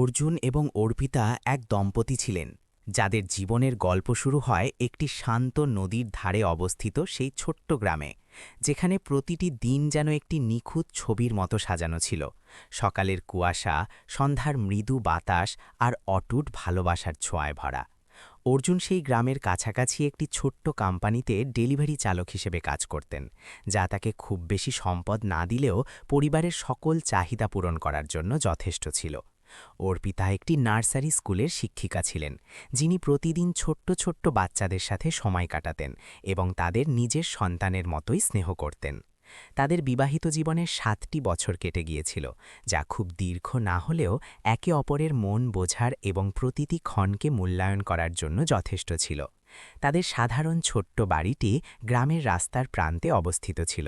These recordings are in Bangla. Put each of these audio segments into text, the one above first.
অর্জুন এবং অর্পিতা এক দম্পতি ছিলেন যাদের জীবনের গল্প শুরু হয় একটি শান্ত নদীর ধারে অবস্থিত সেই ছোট্ট গ্রামে, যেখানে প্রতিটি দিন যেন একটি নিখুঁত ছবির মতো সাজানো ছিল। সকালের কুয়াশা, সন্ধ্যার মৃদু বাতাস আর অটুট ভালোবাসার ছোঁয়ায় ভরা। অর্জুন সেই গ্রামের কাছাকাছি একটি ছোট্ট কোম্পানিতে ডেলিভারি চালক হিসেবে কাজ করতেন, যা তাকে খুব বেশি সম্পদ না দিলেও পরিবারের সকল চাহিদা পূরণ করার জন্য যথেষ্ট ছিল। অর্পিতা একটি নার্সারি স্কুলের শিক্ষিকা ছিলেন, যিনি প্রতিদিন ছোট্ট ছোট্ট বাচ্চাদের সাথে সময় কাটাতেন এবং তাদের নিজের সন্তানের মতোই স্নেহ করতেন। তাদের বিবাহিত জীবনের ৭টি বছর কেটে গিয়েছিল, যা খুব দীর্ঘ না হলেও একে অপরের মন বোঝার এবং প্রতিটি ক্ষণকে মূল্যায়ন করার জন্য যথেষ্ট ছিল। তাদের সাধারণ ছোট্ট বাড়িটি গ্রামের রাস্তার প্রান্তে অবস্থিত ছিল,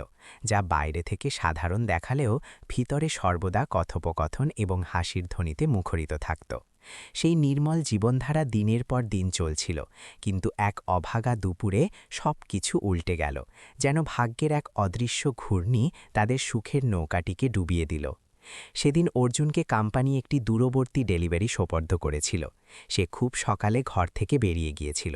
যা বাইরে থেকে সাধারণ দেখালেও ভিতরে সর্বদা কথোপকথন এবং হাসির ধ্বনিতে মুখরিত থাকত। সেই নির্মল জীবনধারা দিনের পর দিন চলছিল, কিন্তু এক অভাগা দুপুরে সব কিছু উল্টে গেল, যেন ভাগ্যের এক অদৃশ্য ঘূর্ণি তাদের সুখের নৌকাটিকে ডুবিয়ে দিল। সেদিন অর্জুনকে কোম্পানি একটি দূরবর্তী ডেলিভারি সোপর্দ করেছিল। সে খুব সকালে ঘর থেকে বেরিয়ে গিয়েছিল।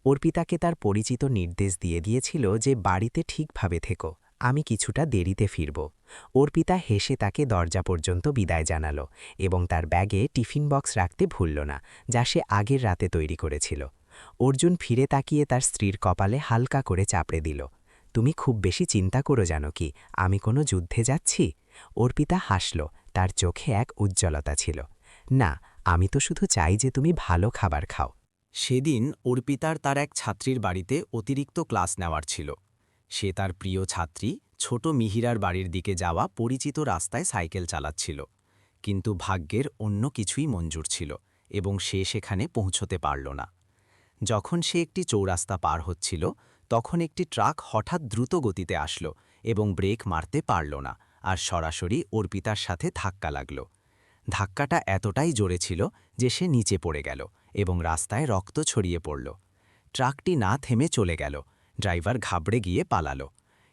অর্পিতাকে তার পরিচিত নির্দেশ দিয়ে দিয়েছিল যে বাড়িতে ঠিকভাবে থেকো, আমি কিছুটা দেরিতে ফিরব। অর্পিতা হেসে তাকে দরজা পর্যন্ত বিদায় জানালো এবং তার ব্যাগে টিফিন বক্স রাখতে ভুলল না, যা সে আগের রাতে তৈরি করেছিল। অর্জুন ফিরে তাকিয়ে তার স্ত্রীর কপালে হালকা করে চাপড়ে দিল। তুমি খুব বেশি চিন্তা করো জানো কি, আমি কোনো যুদ্ধে যাচ্ছি? অর্পিতা হাসল, তার চোখে এক উজ্জ্বলতা ছিল। না, আমি তো শুধু চাই যে তুমি ভালো খাবার খাও। সেদিন অর্পিতার তার এক ছাত্রীর বাড়িতে অতিরিক্ত ক্লাস নেওয়ার ছিল। সে তার প্রিয় ছাত্রী ছোট মিহিরার বাড়ির দিকে যাওয়া পরিচিত রাস্তায় সাইকেল চালাচ্ছিল, কিন্তু ভাগ্যের অন্য কিছুই মঞ্জুর ছিল এবং সে সেখানে পৌঁছতে পারল না। যখন সে একটি চৌরাস্তা পার হচ্ছিল, তখন একটি ট্রাক হঠাৎ দ্রুত গতিতে আসলো এবং ব্রেক মারতে পারল না, আর সরাসরি অর্পিতার সাথে ধাক্কা লাগল। ধাক্কাটা এতটাই জোরে ছিল যে সে নিচে পড়ে গেল এবং রাস্তায় রক্ত ছড়িয়ে পড়ল। ট্রাকটি না থেমে চলে গেল, ড্রাইভার ঘাবড়ে গিয়ে পালালো।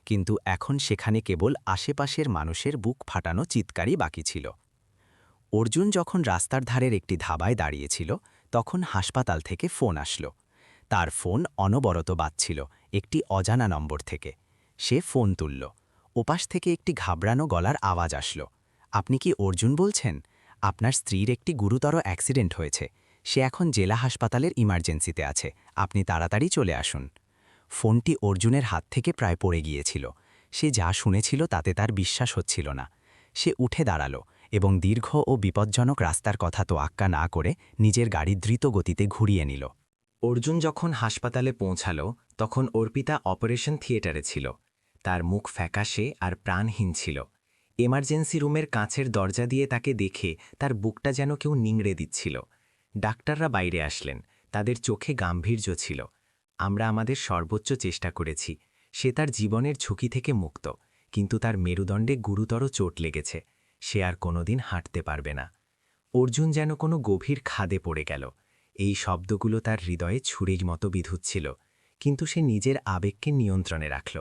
কিন্তু এখন সেখানে কেবল আশেপাশের মানুষের বুক ফাটানো চিৎকারই বাকি ছিল। অর্জুন যখন রাস্তার ধারের একটি ধাবায় দাঁড়িয়েছিল, তখন হাসপাতাল থেকে ফোন আসলো। তার ফোন অনবরত বাজছিল একটি অজানা নম্বর থেকে। সে ফোন তুলল। ওপাশ থেকে একটি ঘাবড়ানো গলার আওয়াজ আসলো। আপনি কি অর্জুন বলছেন? আপনার স্ত্রীর একটি গুরুতর অ্যাক্সিডেন্ট হয়েছে। সে এখন জেলা হাসপাতালের ইমার্জেন্সিতে আছে, আপনি তাড়াতাড়ি চলে আসুন। ফোনটি অর্জুনের হাত থেকে প্রায় পড়ে গিয়েছিল। সে যা শুনেছিল তাতে তার বিশ্বাস হচ্ছিল না। সে উঠে দাঁড়ালো এবং দীর্ঘ ও বিপজ্জনক রাস্তার কথা তোয়াক্কা না করে নিজের গাড়ি দ্রুত গতিতে ঘুরিয়ে নিল। অর্জুন যখন হাসপাতালে পৌঁছালো, তখন অর্পিতা অপারেশন থিয়েটারে ছিল। তার মুখ ফ্যাকাশে আর প্রাণহীন ছিল। এমার্জেন্সি রুমের কাঁচের দরজা দিয়ে তাকে দেখে তার বুকটা যেন কেউ নিংড়ে দিচ্ছিল। ডাক্তাররা বাইরে আসলেন, তাদের চোখে গাম্ভীর্য ছিল। আমরা আমাদের সর্বোচ্চ চেষ্টা করেছি। সে তার জীবনের ঝুঁকি থেকে মুক্ত, কিন্তু তার মেরুদণ্ডে গুরুতর চোট লেগেছে। সে আর কোনোদিন হাঁটতে পারবে না। অর্জুন যেন কোনো গভীর খাদে পড়ে গেল। এই শব্দগুলো তার হৃদয়ে ছুরির মতো বিঁধুচ্ছিল, কিন্তু সে নিজের আবেগকে নিয়ন্ত্রণে রাখল।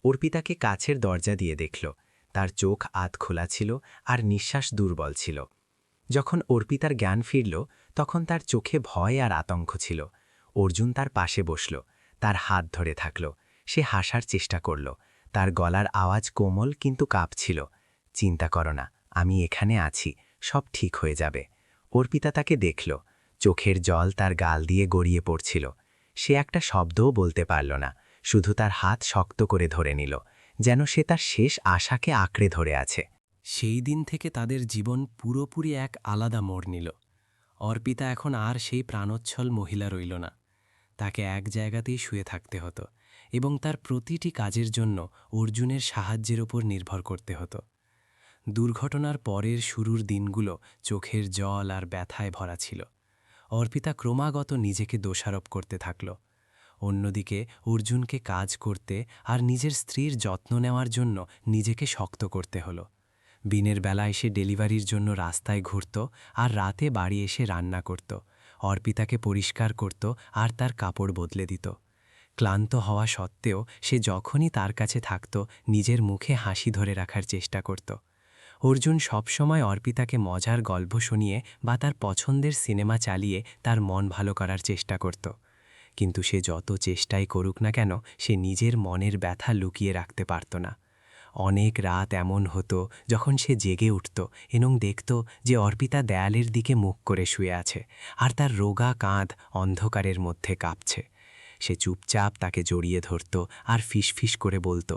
অর্পিতাকে কাছের দরজা দিয়ে দেখল। তার চোখ আধ খোলা ছিল আর নিঃশ্বাস দুর্বল ছিল। যখন অর্পিতার জ্ঞান ফিরল, তখন তার চোখে ভয় আর আতঙ্ক ছিল। অর্জুন তার পাশে বসল, তার হাত ধরে থাকল। সে হাসার চেষ্টা করল। তার গলার আওয়াজ কোমল কিন্তু কাঁপছিল। চিন্তা করো না, আমি এখানে আছি, সব ঠিক হয়ে যাবে। অর্পিতা তাকে দেখল। চোখের জল তার গাল দিয়ে গড়িয়ে পড়ছিল। সে একটা শব্দও বলতে পারল না, শুধু তার হাত শক্ত করে ধরে নিল, যেন সে তার শেষ আশাকে আঁকড়ে ধরে আছে। সেই দিন থেকে তাদের জীবন পুরোপুরি এক আলাদা মোড় নিল। অর্পিতা এখন আর সেই প্রাণোচ্ছল মহিলা রইল না। তাকে এক জায়গাতেই শুয়ে থাকতে হতো এবং তার প্রতিটি কাজের জন্য অর্জুনের সাহায্যের ওপর নির্ভর করতে হতো। দুর্ঘটনার পরের শুরুর দিনগুলো চোখের জল আর ব্যথায় ভরা ছিল। অর্পিতা ক্রমাগত নিজেকে দোষারোপ করতে থাকল। অন্যদিকে অর্জুনকে কাজ করতে আর নিজের স্ত্রীর যত্ন নেওয়ার জন্য নিজেকে শক্ত করতে হলো। দিনের বেলায় সে ডেলিভারির জন্য রাস্তায় ঘুরত আর রাতে বাড়ি এসে রান্না করত, অর্পিতাকে পরিষ্কার করত আর তার কাপড় বদলে দিত। ক্লান্ত হওয়া সত্ত্বেও সে যখনই তার কাছে থাকত, নিজের মুখে হাসি ধরে রাখার চেষ্টা করত। অর্জুন সবসময় অর্পিতাকে মজার গল্প শুনিয়ে বা তার পছন্দের সিনেমা চালিয়ে তার মন ভালো করার চেষ্টা করত। কিন্তু সে যত চেষ্টাই করুক না কেন, সে নিজের মনের ব্যথা লুকিয়ে রাখতে পারত না। অনেক রাত এমন হতো যখন সে জেগে উঠত এবং দেখত যে অর্পিতা দেয়ালের দিকে মুখ করে শুয়ে আছে, আর তার রোগা কাঁধ অন্ধকারের মধ্যে কাঁপছে। সে চুপচাপ তাকে জড়িয়ে ধরত আর ফিসফিস করে বলতো,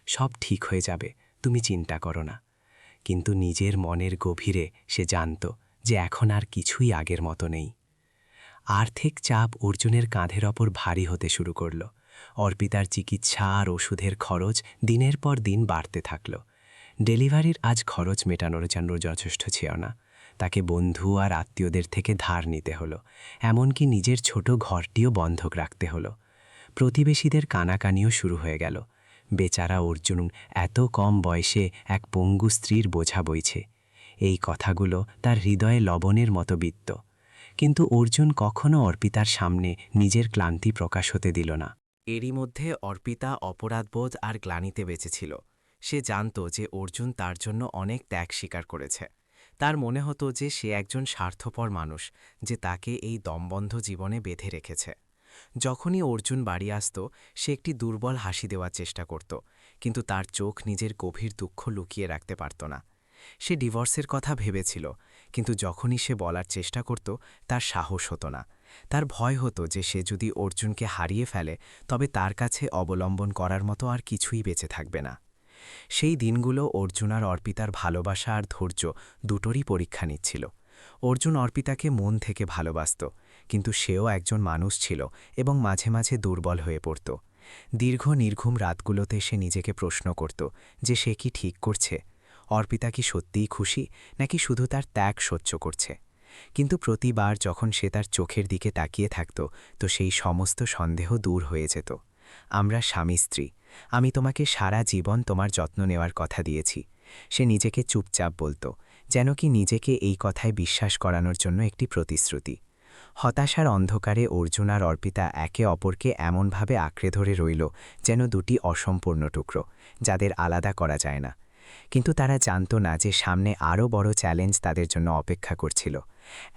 সব ঠিক হয়ে যাবে, তুমি চিন্তা করো না। কিন্তু নিজের মনের গভীরে সে জানত যে এখন আর কিছুই আগের মতো নেই। আর্থিক চাপ অর্জুনের কাঁধের ওপর ভারী হতে শুরু করল। অর্পিতার চিকিৎসা আর ওষুধের খরচ দিনের পর দিন বাড়তে থাকল। ডেলিভারির আজ খরচ মেটানোর জন্য যথেষ্ট ছিল না। তাকে বন্ধু আর আত্মীয়দের থেকে ধার নিতে হলো, এমনকি নিজের ছোট ঘরটিও বন্ধক রাখতে হলো। প্রতিবেশীদের কানাকানিও শুরু হয়ে গেল, বেচারা অর্জুন এত কম বয়সে এক পঙ্গু স্ত্রীর বোঝা বইছে। এই কথাগুলো তার হৃদয়ে লবণের মতো বিদ্ধ। কিন্তু অর্জুন কখনো অর্পিতার সামনে নিজের ক্লান্তি প্রকাশ হতে দিল না। এরই মধ্যে অর্পিতা অপরাধবোধ আর গ্লানিতে বেঁচেছিল। সে জানত যে অর্জুন তার জন্য অনেক ত্যাগ স্বীকার করেছে। তার মনে হতো যে সে একজন স্বার্থপর মানুষ, যে তাকে এই দমবন্ধ জীবনে বেঁধে রেখেছে। যখনই অর্জুন বাড়ি আসত, সে একটি দুর্বল হাসি দেওয়ার চেষ্টা করত, কিন্তু তার চোখ নিজের গভীর দুঃখ লুকিয়ে রাখতে পারত না। সে ডিভোর্সের কথা ভেবেছিল, কিন্তু যখনই সে বলার চেষ্টা করত, তার সাহস হতো না। তার ভয় হতো যে সে যদি অর্জুনকে হারিয়ে ফেলে, তবে তার কাছে অবলম্বন করার মতো আর কিছুই বেঁচে থাকবে না। সেই দিনগুলো অর্জুন আর অর্পিতার ভালোবাসা আর ধৈর্য দুটোরই পরীক্ষা নিচ্ছিল। অর্জুন অর্পিতাকে মন থেকে ভালোবাসত, কিন্তু সেও একজন মানুষ ছিল এবং মাঝে মাঝে দুর্বল হয়ে পড়ত। দীর্ঘ নির্ঘুম রাতগুলোতে সে নিজেকে প্রশ্ন করত যে সে কি ঠিক করছে, অর্পিতা কি সত্যিই খুশি, নাকি শুধু তার ত্যাগ সহ্য করছে। কিন্তু প্রতিবার যখন সে তার চোখের দিকে তাকিয়ে থাকত, তো সেই সমস্ত সন্দেহ দূর হয়ে যেত। আমরা স্বামী স্ত্রী, আমি তোমাকে সারা জীবন তোমার যত্ন নেওয়ার কথা দিয়েছি। সে নিজেকে চুপচাপ বলত, যেন কি নিজেকে এই কথায় বিশ্বাস করানোর জন্য একটি প্রতিশ্রুতি। হতাশার অন্ধকারে অর্জুন আর অর্পিতা একে অপরকে এমনভাবে আঁকড়ে ধরে রইল যেন দুটি অসম্পূর্ণ টুকরো, যাদের আলাদা করা যায় না। কিন্তু তারা জানত না যে সামনে আরও বড় চ্যালেঞ্জ তাদের জন্য অপেক্ষা করছিল,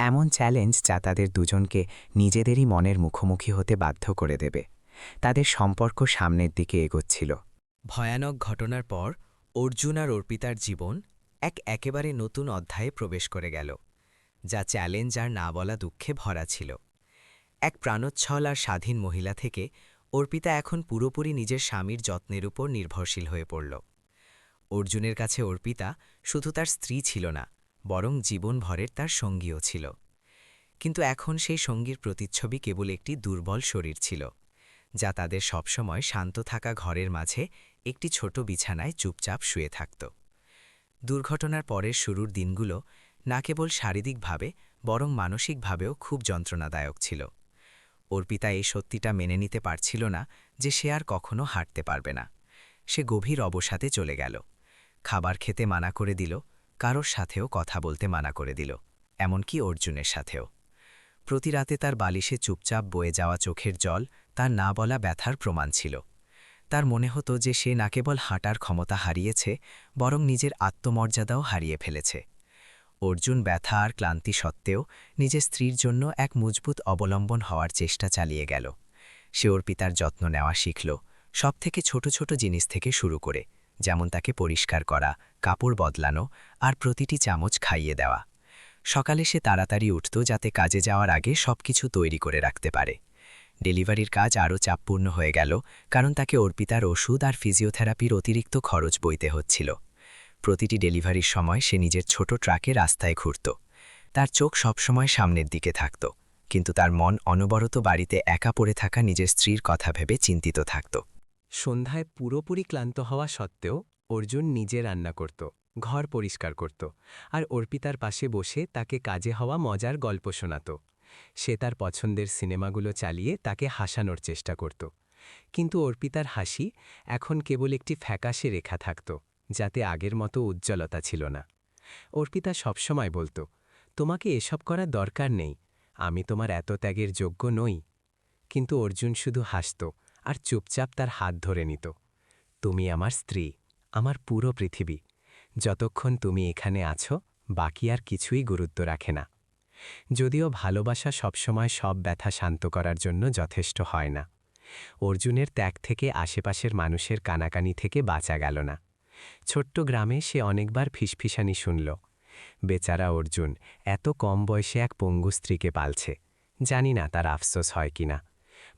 এমন চ্যালেঞ্জ যা তাদের দুজনকে নিজেদেরই মনের মুখোমুখি হতে বাধ্য করে দেবে। তাদের সম্পর্ক সামনের দিকে এগোচ্ছিল। ভয়ানক ঘটনার পর অর্জুন আর অর্পিতার জীবন একেবারে নতুন অধ্যায়ে প্রবেশ করে গেল, যা চ্যালেঞ্জ আর না বলা দুঃখে ভরা ছিল। এক প্রাণোচ্ছল আর স্বাধীন মহিলা থেকে অর্পিতা এখন পুরোপুরি নিজের স্বামীর যত্নের উপর নির্ভরশীল হয়ে পড়ল। অর্জুনের কাছে অর্পিতা শুধু তার স্ত্রী ছিল না, বরং জীবনভরের তার সঙ্গীও ছিল। কিন্তু এখন সেই সঙ্গীর প্রতিচ্ছবি কেবল একটি দুর্বল শরীর ছিল, যা তাদের সবসময় শান্ত থাকা ঘরের মাঝে একটি ছোট বিছানায় চুপচাপ শুয়ে থাকত। দুর্ঘটনার পরের শুরুর দিনগুলো না কেবল শারীরিকভাবে বরং মানসিকভাবেও খুব যন্ত্রণাদায়ক ছিল। অর্পিতা এই সত্যিটা মেনে নিতে পারছিল না যে সে আর কখনো হাঁটতে পারবে না। সে গভীর অবসাদে চলে গেল, খাবার খেতে মানা করে দিল, কারোর সাথেও কথা বলতে মানা করে দিল, এমনকি অর্জুনের সাথেও। প্রতি রাতে তার বালিশে চুপচাপ বয়ে যাওয়া চোখের জল তার না বলা ব্যথার প্রমাণ ছিল। তার মনে হতো যে সে না কেবল হাঁটার ক্ষমতা হারিয়েছে, বরং নিজের আত্মমর্যাদাও হারিয়ে ফেলেছে। অর্জুন ব্যথা আর ক্লান্তি সত্ত্বেও নিজের স্ত্রীর জন্য এক মজবুত অবলম্বন হওয়ার চেষ্টা চালিয়ে গেল। সে অর্পিতার যত্ন নেওয়া শিখল, সবথেকে ছোট ছোট জিনিস থেকে শুরু করে, যেমন তাকে পরিষ্কার করা, কাপড় বদলানো আর প্রতিটি চামচ খাইয়ে দেওয়া। সকালে সে তাড়াতাড়ি উঠত যাতে কাজে যাওয়ার আগে সবকিছু তৈরি করে রাখতে পারে। ডেলিভারির কাজ আরও চাপপূর্ণ হয়ে গেল, কারণ তাকে অর্পিতার ওষুধ আর ফিজিওথেরাপির অতিরিক্ত খরচ বইতে হচ্ছিল। প্রতিটি ডেলিভারির সময় সে নিজের ছোট ট্রাকে রাস্তায় ঘুরত। তার চোখ সবসময় সামনের দিকে থাকত, কিন্তু তার মন অনবরত বাড়িতে একা পড়ে থাকা নিজের স্ত্রীর কথা ভেবে চিন্তিত থাকত। সন্ধ্যায় পুরোপুরি ক্লান্ত হওয়া সত্ত্বেও অর্জুন নিজে রান্না করত, ঘর পরিষ্কার করত, আর অর্পিতার পাশে বসে তাকে কাজে হওয়া মজার গল্প শোনাত। সে তার পছন্দের সিনেমাগুলো চালিয়ে তাকে হাসানোর চেষ্টা করত। কিন্তু অর্পিতার হাসি এখন কেবল একটি ফ্যাকাশে রেখা থাকত, যাতে আগের মতো উজ্জ্বলতা ছিল না। অর্পিতা সবসময় বলত, তোমাকে এসব করার দরকার নেই, আমি তোমার এত ত্যাগের যোগ্য নই। কিন্তু অর্জুন শুধু হাসত আর চুপচাপ তার হাত ধরে নিত। তুমি আমার স্ত্রী, আমার পুরো পৃথিবী। যতক্ষণ তুমি এখানে আছো বাকি আর কিছুই গুরুত্ব রাখে না। যদিও ভালোবাসা সবসময় সব ব্যথা শান্ত করার জন্য যথেষ্ট হয় না। অর্জুনের ত্যাগ থেকে আশেপাশের মানুষের কানাকানি থেকে বাঁচা গেল না। ছোট্ট গ্রামে সে অনেকবার ফিসফিসানি শুনল, বেচারা অর্জুন এত কম বয়সে এক পঙ্গু স্ত্রীকে পালছে, জানি না তার আফসোস হয় কিনা,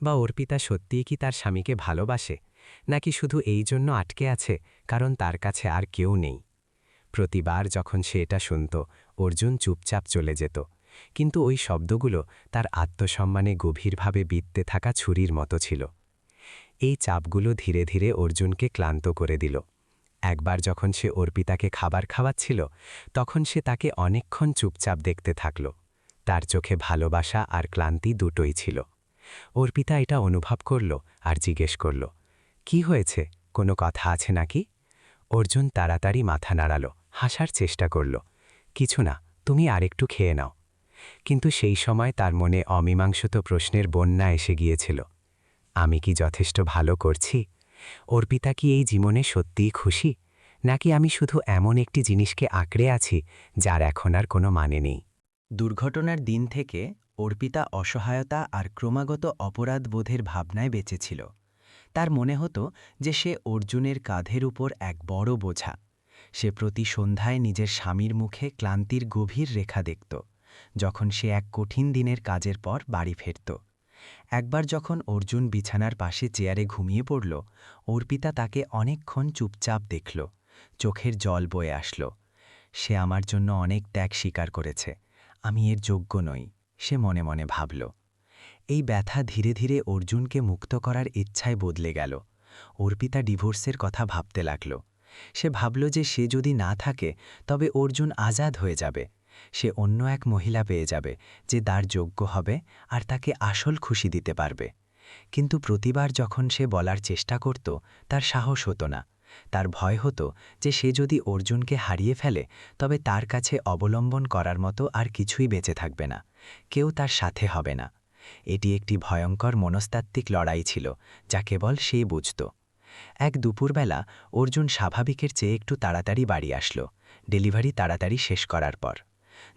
বা অর্পিতা সত্যিই কি তার স্বামীকে ভালোবাসে, নাকি শুধু এই জন্য আটকে আছে কারণ তার কাছে আর কেউ নেই। প্রতিবার যখন সে এটা শুনত অর্জুন চুপচাপ চলে যেত, কিন্তু ওই শব্দগুলো তার আত্মসম্মানে গভীরভাবে বিঁধতে থাকা ছুরির মতো ছিল। এই চাপগুলো ধীরে ধীরে অর্জুনকে ক্লান্ত করে দিল। একবার যখন সে অর্পিতাকে খাবার খাওয়াচ্ছিল তখন সে তাকে অনেকক্ষণ চুপচাপ দেখতে থাকল। তার চোখে ভালোবাসা আর ক্লান্তি দুটোই ছিল। অর্পিতা এটা অনুভব করল আর জিজ্ঞেস করল, কি হয়েছে, কোনো কথা আছে নাকি? অর্জুন তাড়াতাড়ি মাথা নাড়াল, হাসার চেষ্টা করল, কিছু না, তুমি আরেকটু খেয়ে নাও। কিন্তু সেই সময় তার মনে অমীমাংসিত প্রশ্নের বন্যা এসে গিয়েছিল। আমি কি যথেষ্ট ভালো করছি? অর্পিতা কি এই জীবনে সত্যিই খুশি, নাকি আমি শুধু এমন একটি জিনিসকে আঁকড়ে আছি যার এখন আর কোনো মানে নেই? দুর্ঘটনার দিন থেকে অর্পিতা অসহায়তা আর ক্রমাগত অপরাধবোধের ভাবনায় বেঁচেছিল। তার মনে হতো যে সে অর্জুনের কাঁধের উপর এক বড় বোঝা। সে প্রতি সন্ধ্যায় নিজের স্বামীর মুখে ক্লান্তির গভীর রেখা দেখত, যখন সে এক কঠিন দিনের কাজের পর বাড়ি ফিরত। একবার যখন অর্জুন বিছানার পাশে চেয়ারে ঘুমিয়ে পড়ল, অর্পিতা তাকে অনেকক্ষণ চুপচাপ দেখল। চোখের জল বয়ে আসল। সে আমার জন্য অনেক ত্যাগ স্বীকার করেছে, আমি এর যোগ্য নই, সে মনে মনে ভাবল। এই ব্যথা ধীরে ধীরে অর্জুনকে মুক্ত করার ইচ্ছায় বদলে গেল। অর্পিতা ডিভোর্সের কথা ভাবতে লাগল। সে ভাবল যে সে যদি না থাকে তবে অর্জুন আজাদ হয়ে যাবে। সে অন্য এক মহিলা পেয়ে যাবে যে তার যোগ্য হবে আর তাকে আসল খুশি দিতে পারবে। কিন্তু প্রতিবার যখন সে বলার চেষ্টা করত তার সাহস হতো না। তার ভয় হতো যে সে যদি অর্জুনকে হারিয়ে ফেলে তবে তার কাছে অবলম্বন করার মতো আর কিছুই বেঁচে থাকবে না, কেউ তার সাথে হবে না। এটি একটি ভয়ঙ্কর মনস্তাত্ত্বিক লড়াই ছিল যা কেবল সে বুঝত। এক দুপুরবেলা অর্জুন স্বাভাবিকের চেয়ে একটু তাড়াতাড়ি বাড়ি আসলো, ডেলিভারি তাড়াতাড়ি শেষ করার পর।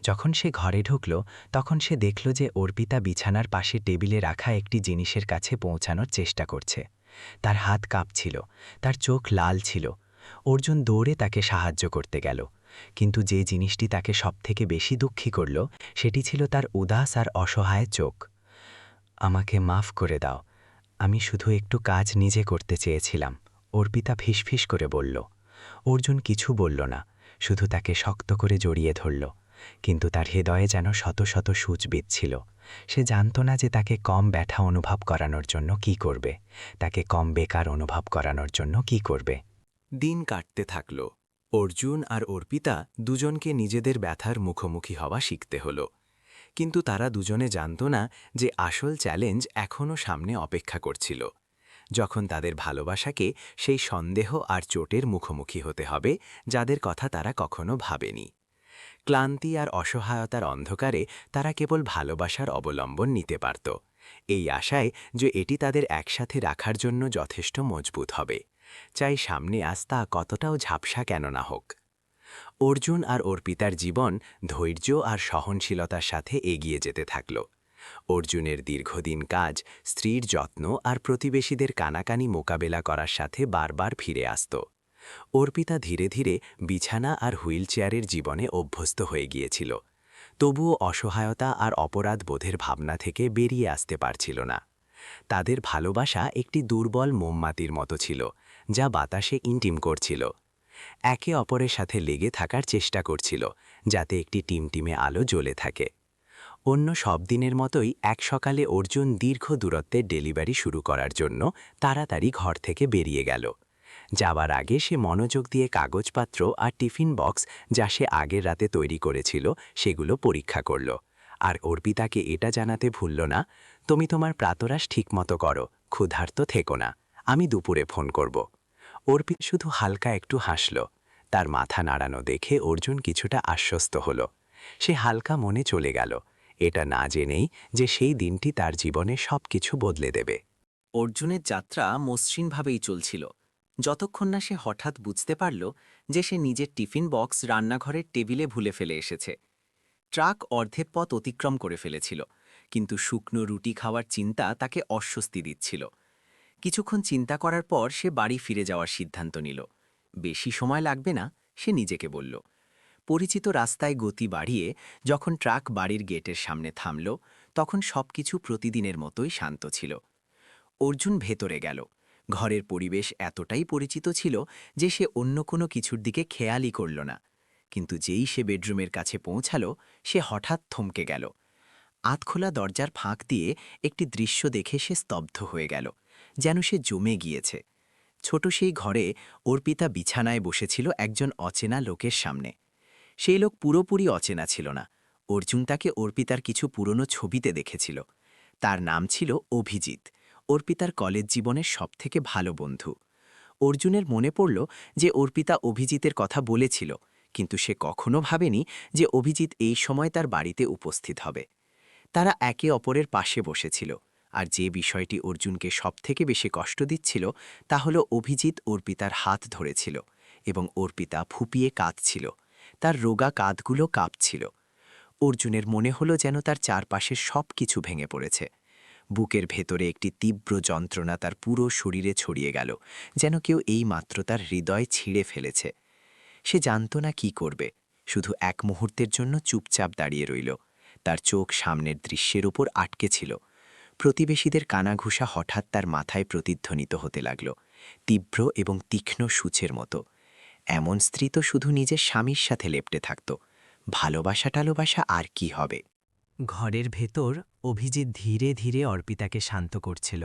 যখন সে ঘরে ঢুকল তখন সে দেখল যে অর্পিতা বিছানার পাশে টেবিলে রাখা একটি জিনিসের কাছে পৌঁছানোর চেষ্টা করছে। তার হাত কাঁপছিল, তার চোখ লাল ছিল। অর্জুন দৌড়ে তাকে সাহায্য করতে গেল, কিন্তু যে জিনিসটি তাকে সবথেকে বেশি দুঃখী করল সেটি ছিল তার উদাস আর অসহায় চোখ। আমাকে মাফ করে দাও, আমি শুধু একটু কাজ নিজে করতে চেয়েছিলাম, অর্পিতা ফিসফিস করে বলল। অর্জুন কিছু বলল না, শুধু তাকে শক্ত করে জড়িয়ে ধরল। কিন্তু তার হৃদয়ে যেন শত শত সূচ বিঁধছিল। সে জানত না যে তাকে কম ব্যথা অনুভব করানোর জন্য কি করবে, তাকে কম বেকার অনুভব করানোর জন্য কি করবে। দিন কাটতে থাকল। অর্জুন আর অর্পিতা দুজনকে নিজেদের ব্যথার মুখোমুখি হওয়া শিখতে হল। কিন্তু তারা দুজনে জানত না যে আসল চ্যালেঞ্জ এখনও সামনে অপেক্ষা করছিল, যখন তাদের ভালোবাসাকে সেই সন্দেহ আর চোটের মুখোমুখি হতে হবে যাদের কথা তারা কখনো ভাবেনি। ক্লান্তি আর অসহায়তার অন্ধকারে তারা কেবল ভালোবাসার অবলম্বন নিতে পারত, এই আশায় যে এটি তাদের একসাথে রাখার জন্য যথেষ্ট মজবুত হবে, চাই সামনে আস্তা কতটাও ঝাপসা কেন না হোক। অর্জুন আর অর্পিতার জীবন ধৈর্য আর সহনশীলতার সাথে এগিয়ে যেতে থাকল। অর্জুনের দীর্ঘদিন কাজ, স্ত্রীর যত্ন আর প্রতিবেশীদের কানাকানি মোকাবেলা করার সাথে বারবার ফিরে আসত। অর্পিতা ধীরে ধীরে বিছানা আর হুইল চেয়ারের জীবনে অভ্যস্ত হয়ে গিয়েছিল, তবুও অসহায়তা আর অপরাধ বোধের ভাবনা থেকে বেরিয়ে আসতে পারছিল না। তাদের ভালোবাসা একটি দুর্বল মোমবাতির মতো ছিল, যা বাতাসে ইনটিম করছিল, একে অপরের সাথে লেগে থাকার চেষ্টা করছিল যাতে একটি টিমটিমে আলো জ্বলে থাকে। অন্য সব দিনের মতোই এক সকালে অর্জুন দীর্ঘ দূরত্বের ডেলিভারি শুরু করার জন্য তাড়াতাড়ি ঘর থেকে বেরিয়ে গেল। যাবার আগে সে মনোযোগ দিয়ে কাগজপত্র আর টিফিন বক্স যা সে আগের রাতে তৈরি করেছিল সেগুলো পরীক্ষা করল। আর অর্পিতাকে এটা জানাতে ভুলল না, তুমি তোমার প্রাতরাশ ঠিকমতো করো, ক্ষুধার্ত থেকো না, আমি দুপুরে ফোন করব। অর্পিতা শুধু হালকা একটু হাসল। তার মাথা নাড়ানো দেখে অর্জুন কিছুটা আশ্বস্ত হল। সে হালকা মনে চলে গেল, এটা না জেনেই যে সেই দিনটি তার জীবনে সবকিছু বদলে দেবে। অর্জুনের যাত্রা মসৃণভাবেই চলছিল, যতক্ষণ না সে হঠাৎ বুঝতে পারল যে সে নিজের টিফিন বক্স রান্নাঘরের টেবিলে ভুলে ফেলে এসেছে। ট্রাক অর্ধেক পথ অতিক্রম করে ফেলেছিল, কিন্তু শুকনো রুটি খাওয়ার চিন্তা তাকে অস্বস্তি দিচ্ছিল। কিছুক্ষণ চিন্তা করার পর সে বাড়ি ফিরে যাওয়ার সিদ্ধান্ত নিল। বেশি সময় লাগবে না, সে নিজেকে বলল। পরিচিত রাস্তায় গতি বাড়িয়ে যখন ট্রাক বাড়ির গেটের সামনে থামল, তখন সবকিছু প্রতিদিনের মতোই শান্ত ছিল। অর্জুন ভেতরে গেল। ঘরের পরিবেশ এতটাই পরিচিত ছিল যে সে অন্য কোনো কিছুর দিকে খেয়ালই করল না। কিন্তু যেই সে বেডরুমের কাছে পৌঁছালো, সে হঠাৎ থমকে গেল। আধখোলা দরজার ফাঁক দিয়ে একটি দৃশ্য দেখে সে স্তব্ধ হয়ে গেল, যেন সে জমে গিয়েছে। ছোট সেই ঘরে অর্পিতা বিছানায় বসেছিল একজন অচেনা লোকের সামনে। সেই লোক পুরোপুরি অচেনা ছিল না। অর্জুন তাকে অর্পিতার কিছু পুরনো ছবিতে দেখেছিল। তার নাম ছিল অভিজিৎ, অর্পিতার কলেজ জীবনের সবথেকে ভালো বন্ধু। অর্জুনের মনে পড়ল যে অর্পিতা অভিজিতের কথা বলেছিল, কিন্তু সে কখনো ভাবেনি যে অভিজিৎ এই সময় তার বাড়িতে উপস্থিত হবে। তারা একে অপরের পাশে বসেছিল, আর যে বিষয়টি অর্জুনকে সবথেকে বেশি কষ্ট দিচ্ছিল তা হল অভিজিৎ অর্পিতার হাত ধরেছিল এবং অর্পিতা ফুপিয়ে কাঁদছিল। তার রোগা কাঁধগুলো কাঁপছিল। অর্জুনের মনে হলো যেন তার চারপাশের সব কিছু ভেঙে পড়েছে। বুকের ভেতরে একটি তীব্র যন্ত্রণা তার পুরো শরীরে ছড়িয়ে গেল, যেন কেউ এইমাত্র তার হৃদয় ছিঁড়ে ফেলেছে। সে জানত না কি করবে, শুধু এক মুহূর্তের জন্য চুপচাপ দাঁড়িয়ে রইল। তার চোখ সামনের দৃশ্যের উপর আটকে ছিল। প্রতিবেশীদের কানাঘুষা হঠাৎ তার মাথায় প্রতিধ্বনিত হতে লাগল, তীব্র এবং তীক্ষ্ণ সূচের মতো। এমন স্ত্রী তো শুধু নিজের স্বামীর সাথে লেপ্টে থাকত, ভালোবাসা আর কি হবে। ঘরের ভেতর অভিজিৎ ধীরে ধীরে অর্পিতাকে শান্ত করছিল।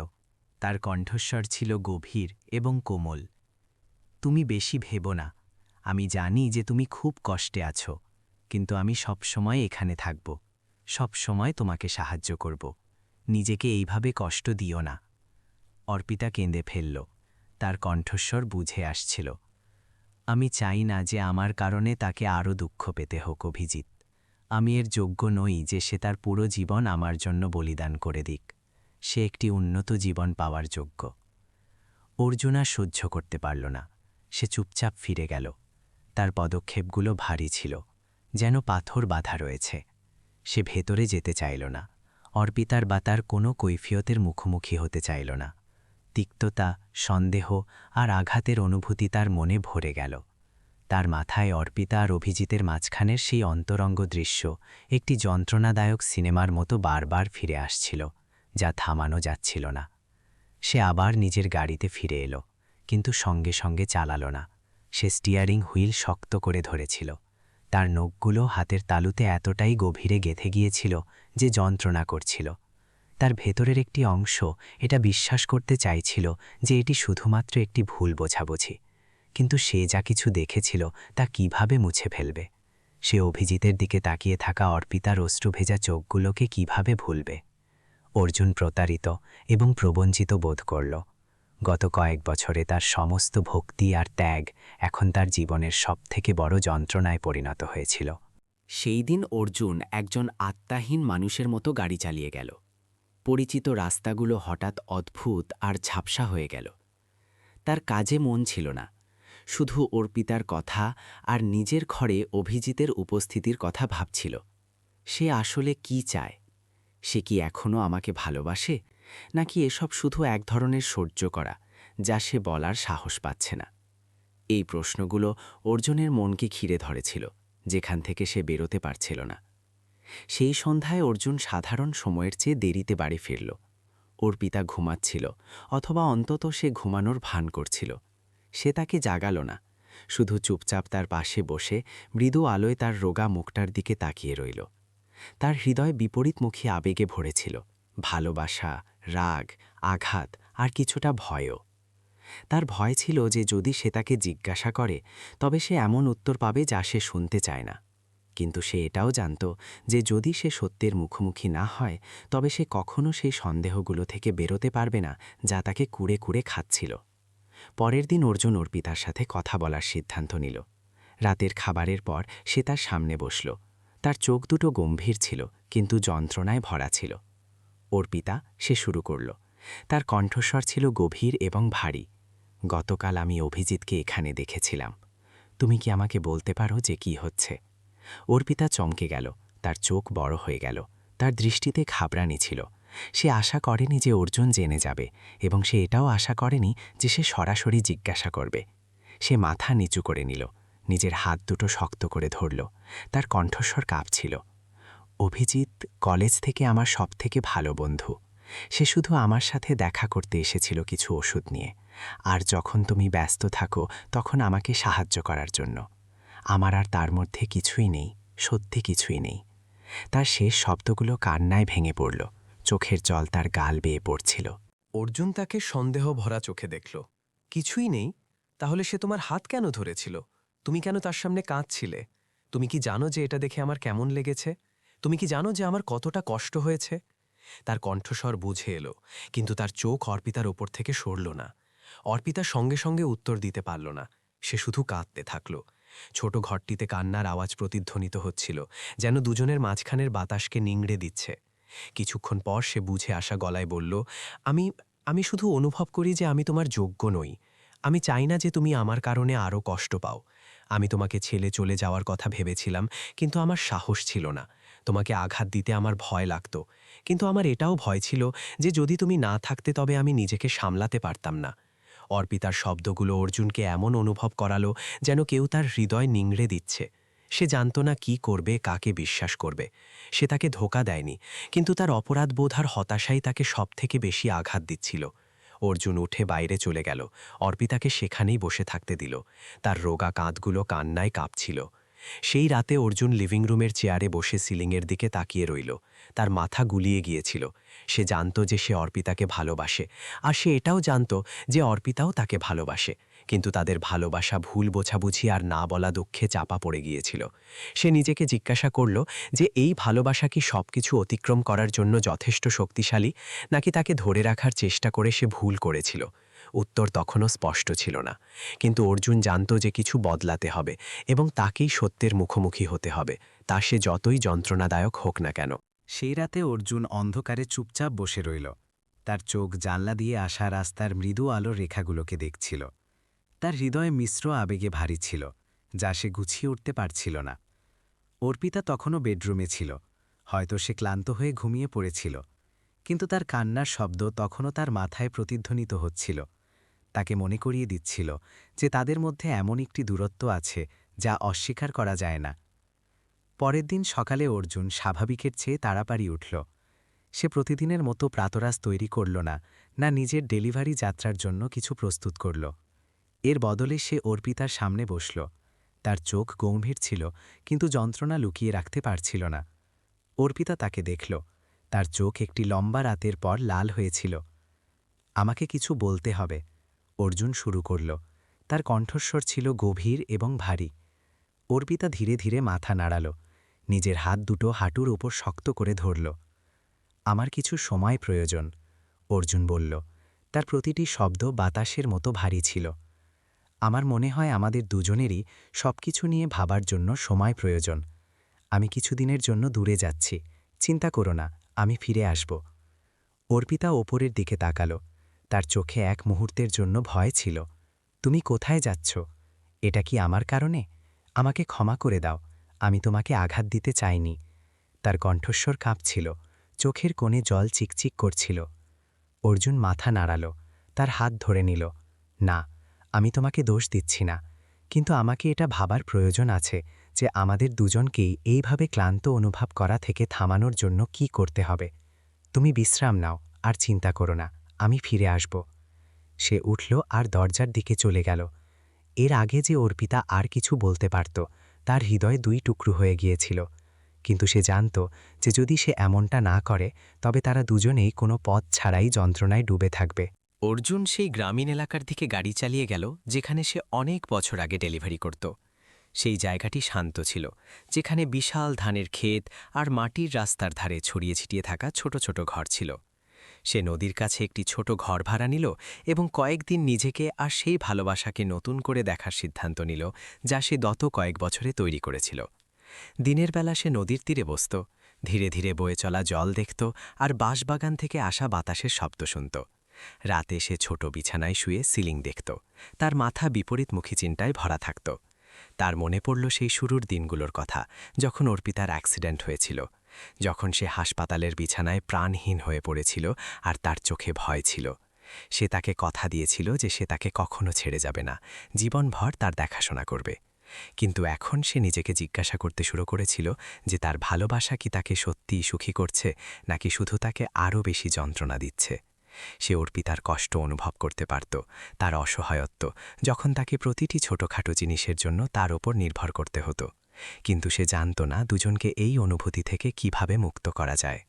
তার কণ্ঠস্বর ছিল গভীর এবং কোমল। তুমি বেশি ভেবো না, আমি জানি যে তুমি খুব কষ্টে আছো, কিন্তু আমি সবসময় এখানে থাকব, সবসময় তোমাকে সাহায্য করব। নিজেকে এইভাবে কষ্ট দিও না। অর্পিতা কেঁদে ফেলল, তার কণ্ঠস্বর বুঝে আসছিল। আমি চাই না যে আমার কারণে তাকে আরও দুঃখ পেতে হোক অভিজিৎ। আমি এর যোগ্য নই যে সে তার পুরো জীবন আমার জন্য বলিদান করে দিক। সে একটি উন্নত জীবন পাওয়ার যোগ্য। অর্জুন আর সহ্য করতে পারল না। সে চুপচাপ ফিরে গেল। তার পদক্ষেপগুলো ভারী ছিল, যেন পাথর বাঁধা রয়েছে। সে ভেতরে যেতে চাইল না। অর্পিতার বা তার কোনো কৈফিয়তের মুখোমুখি হতে চাইল না। তিক্ততা, সন্দেহ আর আঘাতের অনুভূতি তার মনে ভরে গেল। তার মাথায় অর্পিতা আর অভিজিতের মাঝখানের সেই অন্তরঙ্গ দৃশ্য একটি যন্ত্রণাদায়ক সিনেমার মতো বারবার ফিরে আসছিল, যা থামানো যাচ্ছিল না। সে আবার নিজের গাড়িতে ফিরে এলো, কিন্তু সঙ্গে সঙ্গে চালালো না। সে স্টিয়ারিং হুইল শক্ত করে ধরেছিল। তার নখগুলো হাতের তালুতে এতটাই গভীরে গেঁথে গিয়েছিল যে যন্ত্রণা করছিল। তার ভেতরের একটি অংশ এটা বিশ্বাস করতে চাইছিল যে এটি শুধুমাত্র একটি ভুল বোঝাবুঝি, কিন্তু সে যা কিছু দেখেছিল তা কিভাবে মুছে ফেলবে? সে অভিজিতের দিকে তাকিয়ে থাকা অর্পিতার অশ্রুভেজা চোখগুলোকে কিভাবে ভুলবে? অর্জুন প্রতারিত এবং প্রবঞ্চিত বোধ করল। গত কয়েক বছরে তার সমস্ত ভক্তি আর ত্যাগ এখন তার জীবনের সবথেকে বড় যন্ত্রণায় পরিণত হয়েছিল। সেই দিন অর্জুন একজন আত্মাহীন মানুষের মতো গাড়ি চালিয়ে গেল। পরিচিত রাস্তাগুলো হঠাৎ অদ্ভুত আর ঝাপসা হয়ে গেল। তার কাজে মন ছিল না, শুধু অর্পিতার কথা আর নিজের ঘরে অভিজিতের উপস্থিতির কথা ভাবছিল। সে আসলে কি চায়? সে কি এখনও আমাকে ভালোবাসে, নাকি এসব শুধু এক ধরনের সহ্য করা যা সে বলার সাহস পাচ্ছে না? এই প্রশ্নগুলো অর্জুনের মনকে ঘিরে ধরেছিল, যেখান থেকে সে বেরোতে পারছিল না। সেই সন্ধ্যায় অর্জুন সাধারণ সময়ের চেয়ে দেরিতে বাড়ি ফিরল। অর্পিতা ঘুমাচ্ছিল, অথবা অন্তত সে ঘুমানোর ভান করছিল। সে তাকে জাগাল না, শুধু চুপচাপ তার পাশে বসে মৃদু আলোয় তার রোগা মুখটার দিকে তাকিয়ে রইল। তার হৃদয় বিপরীতমুখী আবেগে ভরেছিল, ভালোবাসা, রাগ, আঘাত আর কিছুটা ভয়ও। তার ভয় ছিল যে যদি সে তাকে জিজ্ঞাসা করে তবে সে এমন উত্তর পাবে যা সে শুনতে চায় না। কিন্তু সে এটাও জানত যে যদি সে সত্যের মুখোমুখি না হয় তবে সে কখনো সেই সন্দেহগুলো থেকে বেরোতে পারবে না যা তাকে কুড়ে কুড়ে খাচ্ছিল। পরের দিন অর্জুন অর্পিতার সাথে কথা বলার সিদ্ধান্ত নিল। রাতের খাবারের পর সে তার সামনে বসল। তার চোখ দুটো গম্ভীর ছিল, কিন্তু যন্ত্রণায় ভরা ছিল। অর্পিতা, সে শুরু করল। তার কণ্ঠস্বর ছিল গভীর এবং ভারী। গতকাল আমি অভিজিৎকে এখানে দেখেছিলাম। তুমি কি আমাকে বলতে পারো যে কি হচ্ছে? অর্পিতা চমকে গেল, তার চোখ বড় হয়ে গেল, তার দৃষ্টিতে ঘাবড়ানি ছিল। সে আশা করেনি যে অর্জুন জেনে যাবে, এবং সে এটাও আশা করেনি যে সে সরাসরি জিজ্ঞাসা করবে। সে মাথা নিচু করে নিল, নিজের হাত দুটো শক্ত করে ধরল, তার কণ্ঠস্বর কাঁপছিল। অভিজিৎ কলেজ থেকে আমার সবথেকে ভালো বন্ধু। সে শুধু আমার সাথে দেখা করতে এসেছিল কিছু ওষুধ নিয়ে, আর যখন তুমি ব্যস্ত থাকো তখন আমাকে সাহায্য করার জন্য। আমার আর তার মধ্যে কিছুই নেই, সত্যি কিছুই নেই। তার শেষ শব্দগুলো কান্নায় ভেঙে পড়ল, চোখের জল তার গাল বেয়ে পড়ছিল। অর্জুন তাকে সন্দেহ ভরা চোখে দেখল। কিছুই নেই? তাহলে সে তোমার হাত কেন ধরেছিল? তুমি কেন তার সামনে কাঁদছিলে? তুমি কি জানো যে এটা দেখে আমার কেমন লেগেছে? তুমি কি জানো যে আমার কতটা কষ্ট হয়েছে? তার কণ্ঠস্বর বুঝে এলো, কিন্তু তার চোখ অর্পিতার ওপর থেকে সরল না। অর্পিতা সঙ্গে সঙ্গে উত্তর দিতে পারল না, সে শুধু কাঁদতে থাকল। ছোট ঘরটিতে কান্নার আওয়াজ প্রতিধ্বনিত হচ্ছিল, যেন দুজনের মাঝখানের বাতাসকে নিংড়ে দিচ্ছে। কিছুক্ষণ পর সে বুঝে আসা গলায় বলল, আমি আমি শুধু অনুভব করি যে আমি তোমার যোগ্য নই। আমি চাই না যে তুমি আমার কারণে আরও কষ্ট পাও। আমি তোমাকে ছেড়ে চলে যাওয়ার কথা ভেবেছিলাম, কিন্তু আমার সাহস ছিল না। তোমাকে আঘাত দিতে আমার ভয় লাগত, কিন্তু আমার এটাও ভয় ছিল যে যদি তুমি না থাকতে তবে আমি নিজেকে সামলাতে পারতাম না। অর্পিতার শব্দগুলো অর্জুনকে এমন অনুভব করালো যেন কেউ তার হৃদয় নিংড়ে দিচ্ছে। সে জানত না কি করবে, কাকে বিশ্বাস করবে। সে তাকে ধোঁকা দেয়নি, কিন্তু তার অপরাধবোধ আর হতাশাই তাকে সবথেকে বেশি আঘাত দিচ্ছিল। অর্জুন উঠে বাইরে চলে গেল, অর্পিতাকে সেখানেই বসে থাকতে দিল। তার রোগা কাঁধগুলো কান্নায় কাঁপছিল। সেই রাতে অর্জুন লিভিং রুমের চেয়ারে বসে সিলিংয়ের দিকে তাকিয়ে রইল। তার মাথা গুলিয়ে গিয়েছিল। সে জানত যে সে অর্পিতাকে ভালোবাসে, আর সে এটাও জানত যে অর্পিতাও তাকে ভালোবাসে, কিন্তু তাদের ভালোবাসা ভুল বোঝাবুঝি আর না বলা দুঃখে চাপা পড়ে গিয়েছিল। সে নিজেকে জিজ্ঞাসা করল যে এই ভালোবাসা কি সবকিছু অতিক্রম করার জন্য যথেষ্ট শক্তিশালী, নাকি তাকে ধরে রাখার চেষ্টা করে সে ভুল করেছিল? উত্তর তখনও স্পষ্ট ছিল না, কিন্তু অর্জুন জানত যে কিছু বদলাতে হবে, এবং তাকেই সত্যের মুখোমুখি হতে হবে, তা সে যতই যন্ত্রণাদায়ক হোক না কেন। সেই রাতে অর্জুন অন্ধকারে চুপচাপ বসে রইল। তার চোখ জানলা দিয়ে আসা রাস্তার মৃদু আলোর রেখাগুলোকে দেখছিল। তার হৃদয়ে মিশ্র আবেগে ভারী ছিল, যা সে গুছিয়ে উঠতে পারছিল না। অর্পিতা তখনও বেডরুমে ছিল, হয়তো সে ক্লান্ত হয়ে ঘুমিয়ে পড়েছিল, কিন্তু তার কান্নার শব্দ তখনও তার মাথায় প্রতিধ্বনিত হচ্ছিল। তাকে মনে করিয়ে দিচ্ছিল যে তাদের মধ্যে এমন একটি দূরত্ব আছে যা অস্বীকার করা যায় না। পরের দিন সকালে অর্জুন স্বাভাবিকের চেয়ে তাড়াতাড়ি উঠল। সে প্রতিদিনের মতো প্রাতরাশ তৈরি করল না, না নিজের ডেলিভারি যাত্রার জন্য কিছু প্রস্তুত করল। এর বদলে সে অর্পিতার সামনে বসল। তার চোখ গম্ভীর ছিল, কিন্তু যন্ত্রণা লুকিয়ে রাখতে পারছিল না। অর্পিতা তাকে দেখল, তার চোখ একটি লম্বা রাতের পর লাল হয়েছিল। আমাকে কিছু বলতে হবে, অর্জুন শুরু করল। তার কণ্ঠস্বর ছিল গভীর এবং ভারী। অর্পিতা ধীরে ধীরে মাথা নাড়াল, নিজের হাত দুটো হাঁটুর উপর শক্ত করে ধরল। আমার কিছু সময় প্রয়োজন, অর্জুন বলল। তার প্রতিটি শব্দ বাতাসের মতো ভারী ছিল। আমার মনে হয় আমাদের দুজনেরই সবকিছু নিয়ে ভাবার জন্য সময় প্রয়োজন। আমি কিছুদিনের জন্য দূরে যাচ্ছি, চিন্তা করো না, আমি ফিরে আসব। অর্পিতা ওপরের দিকে তাকাল, তার চোখে এক মুহূর্তের জন্য ভয় ছিল। তুমি কোথায় যাচ্ছ? এটা কি আমার কারণে? আমাকে ক্ষমা করে দাও, আমি তোমাকে আঘাত দিতে চাইনি। তার কণ্ঠস্বর কাঁপছিল, চোখের কোণে জল চিকচিক করছিল। অর্জুন মাথা নাড়াল, তার হাত ধরে নিল। না, আমি তোমাকে দোষ দিচ্ছি না, কিন্তু আমাকে এটা ভাবার প্রয়োজন আছে যে আমাদের দুজনকেই এইভাবে ক্লান্ত অনুভব করা থেকে থামানোর জন্য কি করতে হবে। তুমি বিশ্রাম নাও, আর চিন্তা করো না, আমি ফিরে আসব। সে উঠল আর দরজার দিকে চলে গেল। এর আগে যে অর্পিতা আর কিছু বলতে পারত, তার হৃদয় দুই টুকরো হয়ে গিয়েছিল, কিন্তু সে জানত যে যদি সে এমনটা না করে তবে তারা দুজনেই কোনো পথ ছাড়াই যন্ত্রণায় ডুবে থাকবে। অর্জুন সেই গ্রামীণ এলাকার দিকে গাড়ি চালিয়ে গেল যেখানে সে অনেক বছর আগে ডেলিভারি করত। সেই জায়গাটি শান্ত ছিল, যেখানে বিশাল ধানের ক্ষেত আর মাটির রাস্তার ধারে ছড়িয়ে ছিটিয়ে থাকা ছোট ছোট ঘর ছিল। সে নদীর কাছে একটি ছোট ঘর ভাড়া নিল এবং কয়েকদিন নিজেকে আর সেই ভালোবাসাকে নতুন করে দেখার সিদ্ধান্ত নিল যা সে গত কয়েক বছরে তৈরি করেছিল। দিনের বেলা সে নদীর তীরে বসত, ধীরে ধীরে বয়ে চলা জল দেখত আর বাঁশবাগান থেকে আসা বাতাসের শব্দ শুনত। রাতে সে ছোট বিছানায় শুয়ে সিলিং দেখত, তার মাথা বিপরীতমুখী চিন্তায় ভরা থাকত। তার মনে পড়ল সেই শুরুর দিনগুলোর কথা, যখন অর্পিতার অ্যাক্সিডেন্ট হয়েছিল, যখন সে হাসপাতালের বিছানায় প্রাণহীন হয়ে পড়েছিল আর তার চোখে ভয় ছিল। সে তাকে কথা দিয়েছিল যে সে তাকে কখনো ছেড়ে যাবে না, জীবনভর তার দেখাশোনা করবে। কিন্তু এখন সে নিজেকে জিজ্ঞাসা করতে শুরু করেছিল যে তার ভালোবাসা কি তাকে সত্যিই সুখী করছে, নাকি শুধু তাকে আরও বেশি যন্ত্রণা দিচ্ছে। সে অর্পিতার কষ্ট অনুভব করতে পারত, তার অসহায়ত্ব, যখন তাকে প্রতিটি ছোটখাটো জিনিসের জন্য তার ওপর নির্ভর করতে হতো। কিন্তু সে জানত না দুজনকে এই অনুভূতি থেকে কিভাবে মুক্ত করা যায়।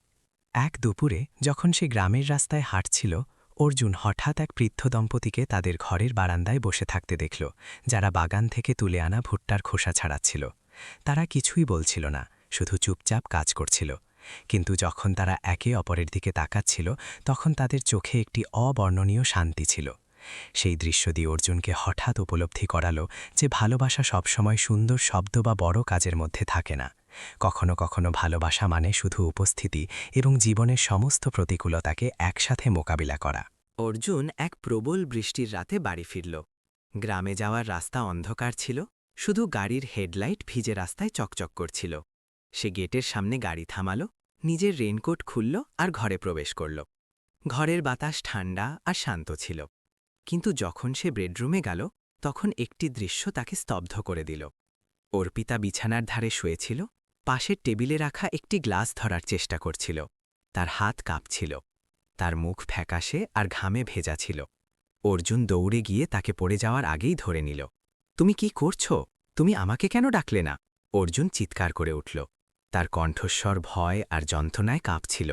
এক দুপুরে যখন সে গ্রামের রাস্তায় হাঁটছিল, অর্জুন হঠাৎ এক বৃদ্ধ দম্পতিকে তাদের ঘরের বারান্দায় বসে থাকতে দেখল, যারা বাগান থেকে তুলে আনা ভুট্টার খোসা ছাড়াচ্ছিল। তারা কিছুই বলছিল না, শুধু চুপচাপ কাজ করছিল। কিন্তু যখন তারা একে অপরের দিকে তাকাচ্ছিল, তখন তাদের চোখে একটি অবর্ণনীয় শান্তি ছিল। সেই দৃশ্য দিয়ে অর্জুনকে হঠাৎ উপলব্ধি করালো যে ভালোবাসা সবসময় সুন্দর শব্দ বা বড় কাজের মধ্যে থাকে না। কখনো কখনো ভালোবাসা মানে শুধু উপস্থিতি এবং জীবনের সমস্ত প্রতিকূলতাকে একসাথে মোকাবিলা করা। অর্জুন এক প্রবল বৃষ্টির রাতে বাড়ি ফিরল। গ্রামে যাওয়ার রাস্তা অন্ধকার ছিল, শুধু গাড়ির হেডলাইট ভিজে রাস্তায় চকচক করছিল। সে গেটের সামনে গাড়ি থামাল, নিজের রেইনকোট খুলল আর ঘরে প্রবেশ করল। ঘরের বাতাস ঠান্ডা আর শান্ত ছিল। কিন্তু যখন সে বেডরুমে গেল, তখন একটি দৃশ্য তাকে স্তব্ধ করে দিল। অর্পিতা বিছানার ধারে শুয়েছিল, পাশের টেবিলে রাখা একটি গ্লাস ধরার চেষ্টা করছিল। তার হাত কাঁপছিল, তার মুখ ফ্যাকাশে আর ঘামে ভেজা ছিল। অর্জুন দৌড়ে গিয়ে তাকে পড়ে যাওয়ার আগেই ধরে নিল। তুমি কি করছো? তুমি আমাকে কেন ডাকলে না? অর্জুন চিৎকার করে উঠল। তার কণ্ঠস্বর ভয় আর যন্ত্রণায় কাঁপছিল।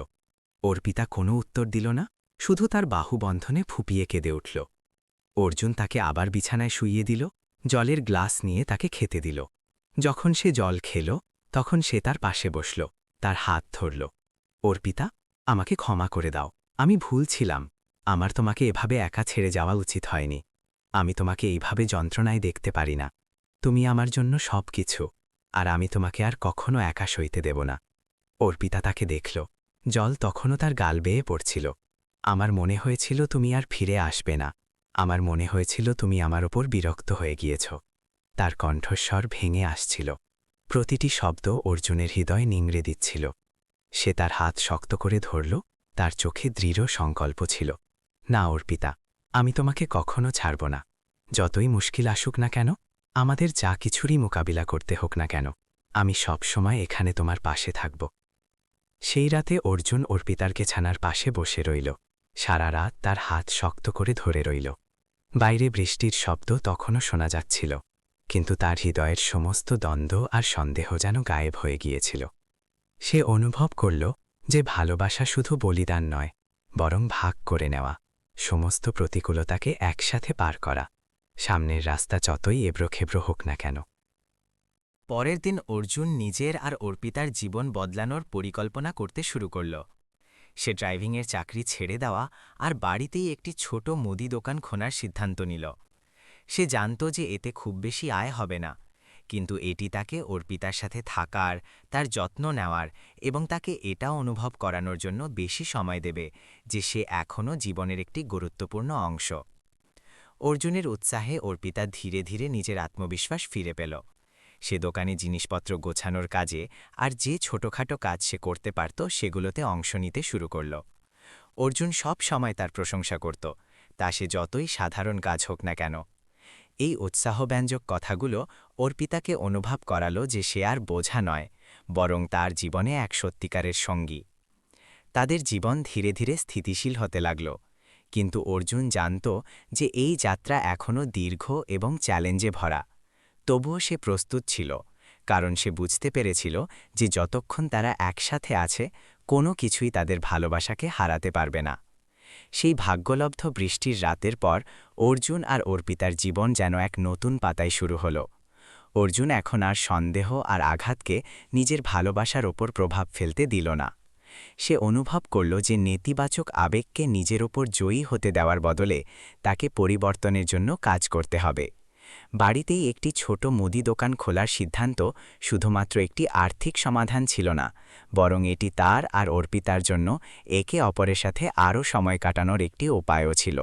অর্পিতা কোনো উত্তর দিল না, শুধু তার বাহুবন্ধনে ফুপিয়ে কেঁদে উঠল। অর্জুন তাকে আবার বিছানায় শুইয়ে দিল, জলের গ্লাস নিয়ে তাকে খেতে দিল। যখন সে জল খেল, তখন সে তার পাশে বসল, তার হাত ধরল। অর্পিতা, আমাকে ক্ষমা করে দাও, আমি ভুল ছিলাম। আমার তোমাকে এভাবে একা ছেড়ে যাওয়া উচিত হয়নি। আমি তোমাকে এইভাবে যন্ত্রণায় দেখতে পারি না। তুমি আমার জন্য সব কিছু, আর আমি তোমাকে আর কখনো একা সইতে দেব না। অর্পিতা তাকে দেখল, জল তখনও তার গাল বেয়ে পড়ছিল। আমার মনে হয়েছিল তুমি আর ফিরে আসবে না। আমার মনে হয়েছিল তুমি আমার ওপর বিরক্ত হয়ে গিয়েছ। তার কণ্ঠস্বর ভেঙে আসছিল, প্রতিটি শব্দ অর্জুনের হৃদয় নিংড়ে দিচ্ছিল। সে তার হাত শক্ত করে ধরল, তার চোখে দৃঢ় সংকল্প ছিল। না অর্পিতা, আমি তোমাকে কখনো ছাড়ব না। যতই মুশকিল আসুক না কেন, আমাদের যা কিছুরই মোকাবিলা করতে হোক না কেন, আমি সব সময় এখানে তোমার পাশে থাকব। সেই রাতে অর্জুন অর্পিতার বিছানার পাশে বসে রইল, সারা রাত তার হাত শক্ত করে ধরে রইল। বাইরে বৃষ্টির শব্দ তখনও শোনা যাচ্ছিল, কিন্তু তার হৃদয়ের সমস্ত দ্বন্দ্ব আর সন্দেহ যেন গায়েব হয়ে গিয়েছিল। সে অনুভব করল যে ভালোবাসা শুধু বলিদান নয়, বরং ভাগ করে নেওয়া, সমস্ত প্রতিকূলতাকে একসাথে পার করা, সামনের রাস্তা যতই এবড়োখেবড়ো হোক না কেন। পরের দিন অর্জুন নিজের আর অর্পিতার জীবন বদলানোর পরিকল্পনা করতে শুরু করল। সে ড্রাইভিংয়ের চাকরি ছেড়ে দেওয়া আর বাড়িতেই একটি ছোট মুদি দোকান খোলার সিদ্ধান্ত নিল। সে জানত যে এতে খুব বেশি আয় হবে না, কিন্তু এটি তাকে অর্পিতার সাথে থাকার, তার যত্ন নেওয়ার এবং তাকে এটাও অনুভব করানোর জন্য বেশি সময় দেবে যে সে এখনও জীবনের একটি গুরুত্বপূর্ণ অংশ। অর্জুনের উৎসাহে অর্পিতা ধীরে ধীরে নিজের আত্মবিশ্বাস ফিরে পেল। সে দোকানে জিনিসপত্র গোছানোর কাজে আর যে ছোটখাটো কাজ সে করতে পারত সেগুলোতে অংশ নিতে শুরু করল। অর্জুন সব সময় তার প্রশংসা করত, তা সে যতই সাধারণ কাজ হোক না কেন। এই উৎসাহব্যঞ্জক কথাগুলো অর্পিতাকে অনুভব করালো যে সে আর বোঝা নয়, বরং তার জীবনে এক সত্যিকারের সঙ্গী। তাদের জীবন ধীরে ধীরে স্থিতিশীল হতে লাগল, কিন্তু অর্জুন জানত যে এই যাত্রা এখনও দীর্ঘ এবং চ্যালেঞ্জে ভরা। তবুও সে প্রস্তুত ছিল, কারণ সে বুঝতে পেরেছিল যে যতক্ষণ তারা একসাথে আছে, কোনো কিছুই তাদের ভালোবাসাকে হারাতে পারবে না। সেই ভাগ্যলব্ধ বৃষ্টির রাতের পর অর্জুন আর অর্পিতার জীবন যেন এক নতুন পাতায় শুরু হল। অর্জুন এখন আর সন্দেহ আর আঘাতকে নিজের ভালোবাসার ওপর প্রভাব ফেলতে দিল না। সে অনুভব করল যে নেতিবাচক আবেগকে নিজের ওপর জয়ী হতে দেওয়ার বদলে তাকে পরিবর্তনের জন্য কাজ করতে হবে। বাড়িতেই একটি ছোট মুদি দোকান খোলার সিদ্ধান্ত শুধুমাত্র একটি আর্থিক সমাধান ছিল না, বরং এটি তার আর অর্পিতার জন্য একে অপরের সাথে আরও সময় কাটানোর একটি উপায়ও ছিল।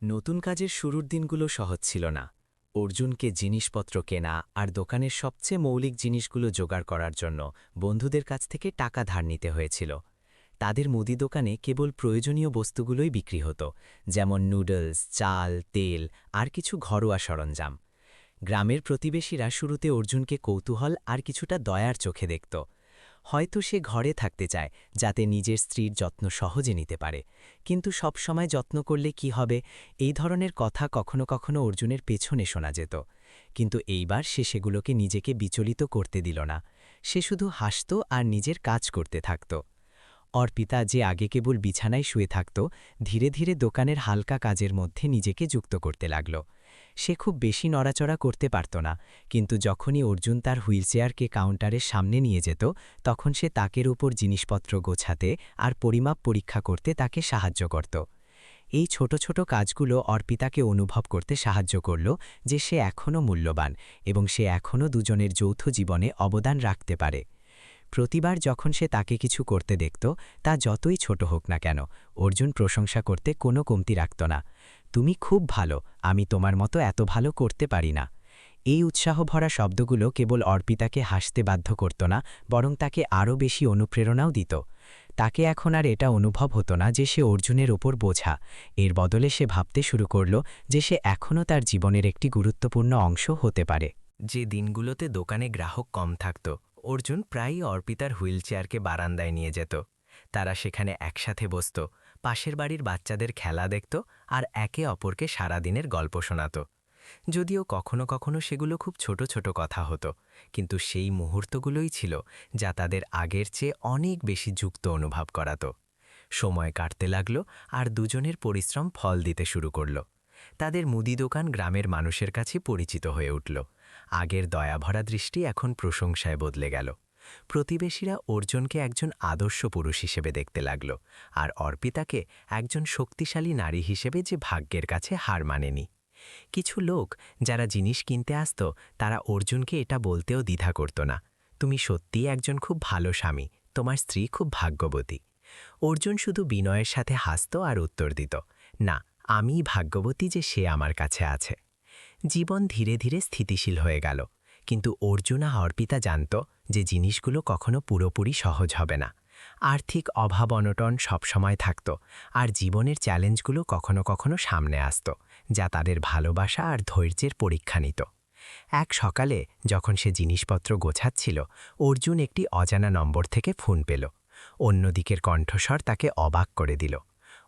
নতুন কাজের শুরুর দিনগুলো সহজ ছিল না। অর্জুনকে জিনিসপত্র কেনা আর দোকানের সবচেয়ে মৌলিক জিনিসগুলো জোগাড় করার জন্য বন্ধুদের কাছ থেকে টাকা ধার নিতে হয়েছিল। তাদের মুদি দোকানে কেবল প্রয়োজনীয় বস্তুগুলোই বিক্রি হতো, যেমন নুডলস, চাল, তেল আর কিছু ঘরোয়া সরঞ্জাম। গ্রামের প্রতিবেশীরা শুরুতে অর্জুনকে কৌতূহল আর কিছুটা দয়ার চোখে দেখত। হয়তো সে ঘরে থাকতে চায় যাতে নিজের স্ত্রীর যত্ন সহজে নিতে পারে, কিন্তু সবসময় যত্ন করলে কি হবে, এই ধরনের কথা কখনো কখনো অর্জুনের পেছনে শোনা যেত। কিন্তু এইবার সে সেগুলোকে নিজেকে বিচলিত করতে দিল না। সে শুধু হাসত আর নিজের কাজ করতে থাকত। অর্পিতা, যে আগে কেবল বিছানায় শুয়ে থাকত, ধীরে ধীরে দোকানের হালকা কাজের মধ্যে নিজেকে যুক্ত করতে লাগল। সে খুব বেশি নড়াচড়া করতে পারত না, কিন্তু যখনই অর্জুন তার হুইলচেয়ারকে কাউন্টারের সামনে নিয়ে যেত, তখন সে তাকের উপর জিনিসপত্র গোছাতে আর পরিমাপ পরীক্ষা করতে তাকে সাহায্য করত। এই ছোট ছোট কাজগুলো অর্পিতাকে অনুভব করতে সাহায্য করল যে সে এখনও মূল্যবান এবং সে এখনও দুজনের যৌথ জীবনে অবদান রাখতে পারে। প্রতিবার যখন সে তাকে কিছু করতে দেখত, তা যতই ছোট হোক না কেন, অর্জুন প্রশংসা করতে কোনো কমতি রাখত না। তুমি খুব ভালো, আমি তোমার মতো এত ভালো করতে পারি না। এই উৎসাহ ভরা শব্দগুলো কেবল অর্পিতাকে হাসতে বাধ্য করত না, বরং তাকে আরও বেশি অনুপ্রেরণাও দিত। তাকে এখন আর এটা অনুভব হতো না যে সে অর্জুনের ওপর বোঝা। এর বদলে সে ভাবতে শুরু করল যে সে এখনও তার জীবনের একটি গুরুত্বপূর্ণ অংশ হতে পারে। যে দিনগুলোতে দোকানে গ্রাহক কম থাকত, অর্জুন প্রায়ই অর্পিতার হুইলচেয়ারকে বারান্দায় নিয়ে যেত। তারা সেখানে একসাথে বসত, পাশের বাড়ির বাচ্চাদের খেলা দেখত আর একে অপরকে সারাদিনের গল্প শোনাত। যদিও কখনো কখনো সেগুলো খুব ছোট ছোট কথা হতো, কিন্তু সেই মুহূর্তগুলোই ছিল যা তাদের আগের চেয়ে অনেক বেশি যুক্ত অনুভব করাত। সময় কাটতে লাগল আর দুজনের পরিশ্রম ফল দিতে শুরু করল। তাদের মুদি দোকান গ্রামের মানুষের কাছে পরিচিত হয়ে উঠল। আগের দয়াভরা দৃষ্টি এখন প্রশংসায় বদলে গেল। প্রতিবেশীরা অর্জুনকে একজন আদর্শ পুরুষ হিসেবে দেখতে লাগল, আর অর্পিতাকে একজন শক্তিশালী নারী হিসেবে যে ভাগ্যের কাছে হার মানেনি। কিছু লোক যারা জিনিস কিনতে আসত, তারা অর্জুনকে এটা বলতেও দ্বিধা করত না, তুমি সত্যিই একজন খুব ভালো স্বামী, তোমার স্ত্রী খুব ভাগ্যবতী। অর্জুন শুধু বিনয়ের সাথে হাসত আর উত্তর দিত, না, আমিই ভাগ্যবতী যে সে আমার কাছে আছে। জীবন ধীরে ধীরে স্থিতিশীল হয়ে গেল, কিন্তু অর্জুন আর অর্পিতা জানত যে জিনিসগুলো কখনো পুরোপুরি সহজ হবে না। আর্থিক অভাব অনটন সবসময় থাকত, আর জীবনের চ্যালেঞ্জগুলো কখনো কখনো সামনে আসত, যা তাদের ভালোবাসা আর ধৈর্যের পরীক্ষা নিত। এক সকালে যখন সে জিনিসপত্র গোছাচ্ছিল, অর্জুন একটি অজানা নম্বর থেকে ফোন পেল। অন্যদিকের কণ্ঠস্বর তাকে অবাক করে দিল।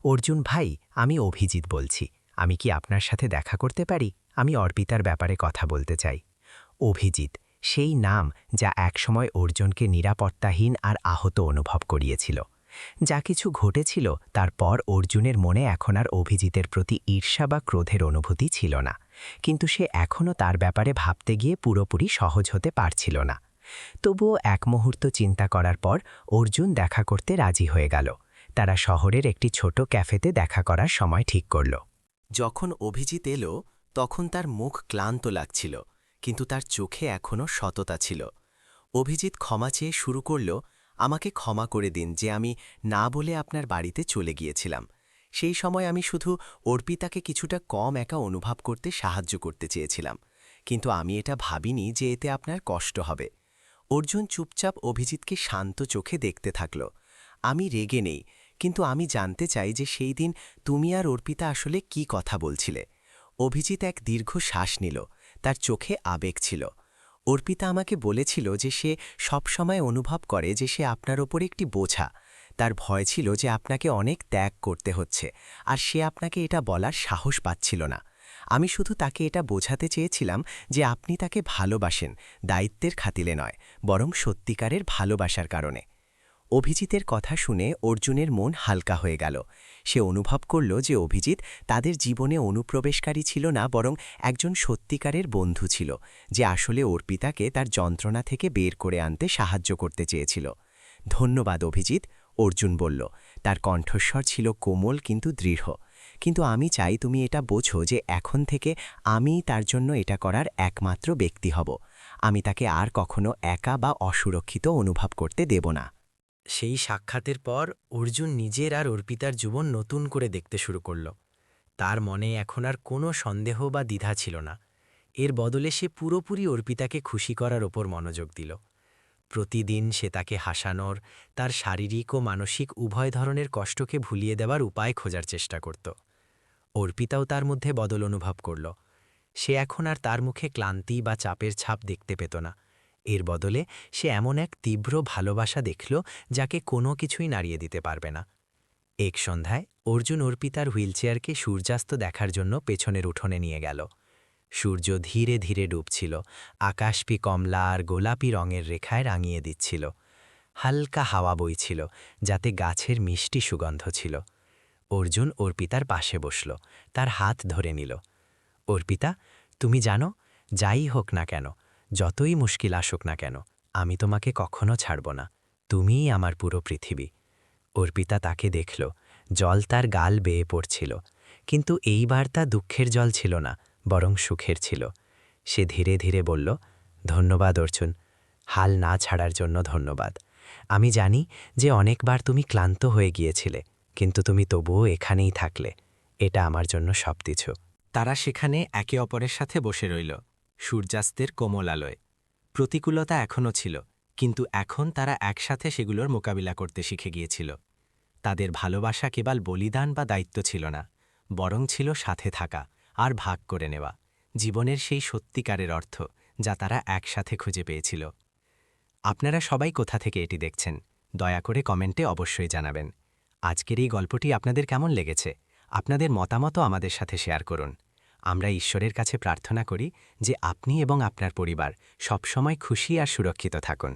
অর্জুন ভাই, আমি অভিজিৎ বলছি, আমি কি আপনার সাথে দেখা করতে পারি? আমি অর্পিতার ব্যাপারে কথা বলতে চাই। অভিজিৎ, সেই নাম যা একসময় অর্জুনকে নিরাপত্তাহীন আর আহত অনুভব করিয়েছিল। যা কিছু ঘটেছিল তারপর অর্জুনের মনে এখন আর অভিজিতের প্রতি ঈর্ষা বা ক্রোধের অনুভূতি ছিল না, কিন্তু সে এখনও তার ব্যাপারে ভাবতে গিয়ে পুরোপুরি সহজ হতে পারছিল না। তবুও এক মুহূর্ত চিন্তা করার পর অর্জুন দেখা করতে রাজি হয়ে গেল। তারা শহরের একটি ছোট ক্যাফেতে দেখা করার সময় ঠিক করল। যখন অভিজিৎ এলো, তখন তার মুখ ক্লান্ত লাগছিল, কিন্তু তার চোখে এখনও সততা ছিল। অভিজিৎ ক্ষমা চেয়ে শুরু করল, আমাকে ক্ষমা করে দিন যে আমি না বলে আপনার বাড়িতে চলে গিয়েছিলাম। সেই সময় আমি শুধু অর্পিতাকে কিছুটা কম একা অনুভব করতে সাহায্য করতে চেয়েছিলাম, কিন্তু আমি এটা ভাবিনি যে এতে আপনার কষ্ট হবে। অর্জুন চুপচাপ অভিজিৎকে শান্ত চোখে দেখতে থাকল। আমি রেগে নেই, কিন্তু আমি জানতে চাই যে সেই দিন তুমি আর অর্পিতা আসলে কি কথা বলছিলে। অভিজিৎ এক দীর্ঘ শ্বাস নিল, তার চোখে আবেগ ছিল। অর্পিতা আমাকে বলেছিল যে সে সবসময় অনুভব করে যে সে আপনার ওপর একটি বোঝা। তার ভয় ছিল যে আপনাকে অনেক ত্যাগ করতে হচ্ছে, আর সে আপনাকে এটা বলার সাহস পাচ্ছিল না। আমি শুধু তাকে এটা বোঝাতে চেয়েছিলাম যে আপনি তাকে ভালোবাসেন, দায়িত্বের খাতিলে নয়, বরং সত্যিকারের ভালোবাসার কারণে। অভিজিতের কথা শুনে অর্জুনের মন হালকা হয়ে গেল। সে অনুভব করল যে অভিজিৎ তাদের জীবনে অনুপ্রবেশকারী ছিল না, বরং একজন সত্যিকারের বন্ধু ছিল, যে আসলে অর্পিতাকে তার যন্ত্রণা থেকে বের করে আনতে সাহায্য করতে চেয়েছিল। ধন্যবাদ অভিজিৎ, অর্জুন বলল। তার কণ্ঠস্বর ছিল কোমল কিন্তু দৃঢ়। কিন্তু আমি চাই তুমি এটা বোঝো যে এখন থেকে আমিই তার জন্য এটা করার একমাত্র ব্যক্তি হব। আমি তাকে আর কখনো একা বা অসুরক্ষিত অনুভব করতে দেব না। সেই সাক্ষাতের পর অর্জুন নিজের আর অর্পিতার জীবন নতুন করে দেখতে শুরু করল। তার মনে এখন আর কোনো সন্দেহ বা দ্বিধা ছিল না। এর বদলে সে পুরোপুরি অর্পিতাকে খুশি করার ওপর মনোযোগ দিল। প্রতিদিন সে তাকে হাসানোর, তার শারীরিক ও মানসিক উভয় ধরনের কষ্টকে ভুলিয়ে দেওয়ার উপায় খোঁজার চেষ্টা করত। অর্পিতাও তার মধ্যে বদল অনুভব করল। সে এখন আর তার মুখে ক্লান্তি বা চাপের ছাপ দেখতে পেত না। এর বদলে সে এমন এক তীব্র ভালোবাসা দেখল যাকে কোনো কিছুই নাড়িয়ে দিতে পারবে না। এক সন্ধ্যায় অর্জুন অর্পিতার হুইলচেয়ারকে সূর্যাস্ত দেখার জন্য পেছনের উঠোনে নিয়ে গেল। সূর্য ধীরে ধীরে ডুবছিল, আকাশপি কমলা আর গোলাপি রঙের রেখায় রাঙিয়ে দিচ্ছিল। হালকা হাওয়া বইছিল, যাতে গাছের মিষ্টি সুগন্ধ ছিল। অর্জুন অর্পিতার পাশে বসল, তার হাত ধরে নিল। অর্পিতা, তুমি জানো, যাই হোক না কেন, যতই মুশকিল আসুক না কেন, আমি তোমাকে কখনো ছাড়ব না। তুমিই আমার পুরো পৃথিবী। অর্পিতা তাকে দেখল, জল তার গাল বেয়ে পড়ছিল, কিন্তু এইবার তা দুঃখের জল ছিল না, বরং সুখের ছিল। সে ধীরে ধীরে বলল, ধন্যবাদ অর্জুন, হাল না ছাড়ার জন্য ধন্যবাদ। আমি জানি যে অনেকবার তুমি ক্লান্ত হয়ে গিয়েছিলে, কিন্তু তুমি তবুও এখানেই থাকলে। এটা আমার জন্য সবকিছু। তারা সেখানে একে অপরের সাথে বসে রইল, সূর্যাস্তের কোমল আলোয়। প্রতিকূলতা এখনও ছিল, কিন্তু এখন তারা একসাথে সেগুলোর মোকাবিলা করতে শিখে গিয়েছিল। তাদের ভালোবাসা কেবল বলিদান বা দায়িত্ব ছিল না, বরং ছিল সাথে থাকা আর ভাগ করে নেওয়া, জীবনের সেই সত্যিকারের অর্থ যা তারা একসাথে খুঁজে পেয়েছিল। আপনারা সবাই কোথা থেকে এটি দেখছেন, দয়া করে কমেন্টে অবশ্যই জানাবেন। আজকের এই গল্পটি আপনাদের কেমন লেগেছে? আপনাদের মতামতও আমাদের সাথে শেয়ার করুন। আমরা ঈশ্বরের কাছে প্রার্থনা করি যে আপনি এবং আপনার পরিবার সবসময় খুশি আর সুরক্ষিত থাকুন।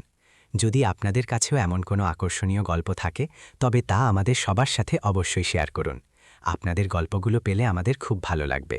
যদি আপনাদের কাছেও এমন কোনো আকর্ষণীয় গল্প থাকে, তবে তা আমাদের সবার সাথে অবশ্যই শেয়ার করুন। আপনাদের গল্পগুলো পেলে আমাদের খুব ভালো লাগবে।